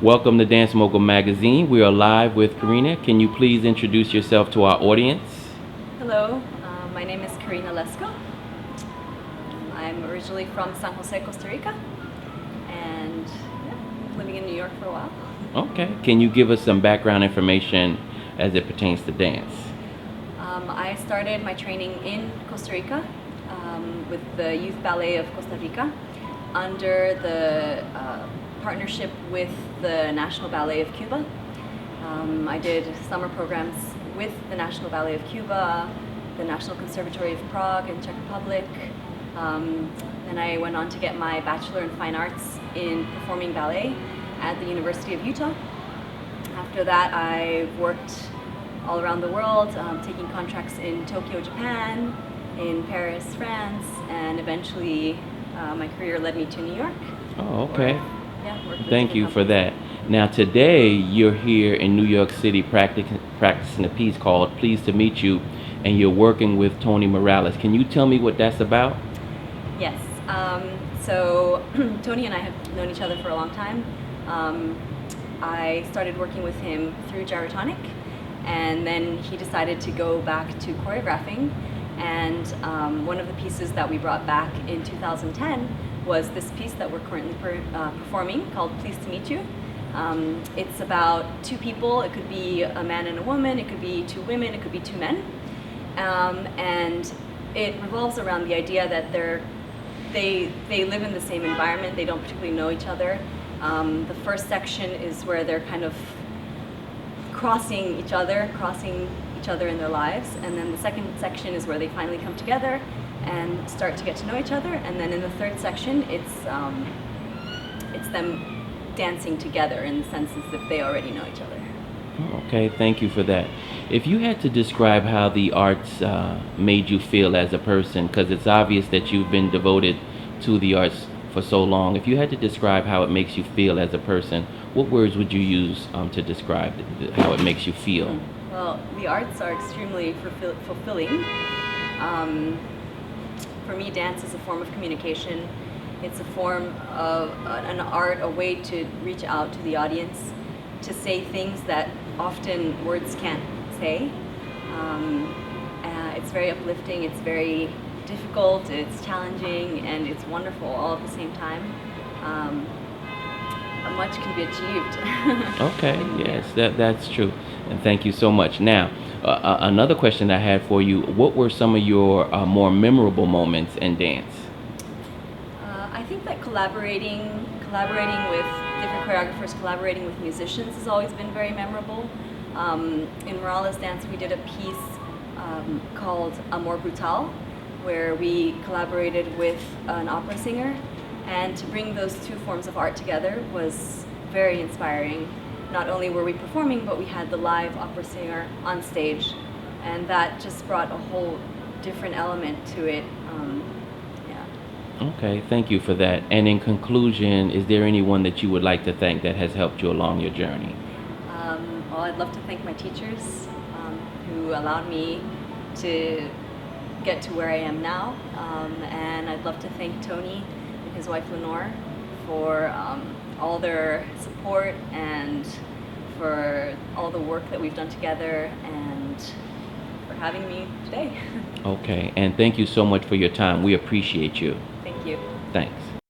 Welcome to Dance Mogul Magazine. We are live with Karina. Can you please introduce yourself to our audience? Hello, my name is Karina Lesko. I'm originally from San Jose, Costa Rica, and living in New York for a while. Okay. Can you give us some background information as it pertains to dance? I started my training in Costa Rica with the Youth Ballet of Costa Rica under the partnership with the National Ballet of Cuba. I did summer programs with the National Ballet of Cuba, the National Conservatory of Prague in Czech Republic. Then I went on to get my Bachelor in Fine Arts in Performing Ballet at the University of Utah. After that, I worked all around the world, taking contracts in Tokyo, Japan, in Paris, France, and eventually my career led me to New York. Oh, okay. Worked with Thank you different for companies. that. Now, today you're here in New York City practicing a piece called Pleased to Meet You, and you're working with Tony Morales. Can you tell me what that's about? Yes. So Tony and I have known each other for a long time. I started working with him through Gyrotonic, and then he decided to go back to choreographing. And one of the pieces that we brought back in 2010 was this piece that we're currently performing called Pleased to Meet You. It's about two people. It could be a man and a woman. It could be two women. It could be two men. And it revolves around the idea that they live in the same environment. They don't particularly know each other. The first section is where they're kind of crossing each other in their lives, and then the second section is where they finally come together and start to get to know each other, and then in the third section it's them dancing together in the sense as if they already know each other. Oh, okay, thank you for that. If you had to describe how the arts made you feel as a person, because it's obvious that you've been devoted to the arts for so long, if you had to describe how it makes you feel as a person, what words would you use to describe how it makes you feel? Well, the arts are extremely fulfilling. For me, dance is a form of communication. It's a form of an art, a way to reach out to the audience, to say things that often words can't say. It's very uplifting, it's very difficult, it's challenging, and it's wonderful all at the same time. Much can be achieved. Okay, yes, that's true. And thank you so much. Now, another question I had for you, what were some of your more memorable moments in dance? I think that collaborating with different choreographers, collaborating with musicians has always been very memorable. In Morales Dance, we did a piece called Amor Brutal, where we collaborated with an opera singer, and to bring those two forms of art together was very inspiring. Not only were we performing, but we had the live opera singer on stage, and that just brought a whole different element to it. Okay, thank you for that. And in conclusion, is there anyone that you would like to thank that has helped you along your journey? Well, I'd love to thank my teachers who allowed me to get to where I am now, and I'd love to thank Tony and his wife Lenore for all their support and for all the work that we've done together, and for having me today. Okay, and thank you so much for your time. We appreciate you. Thank you. Thanks.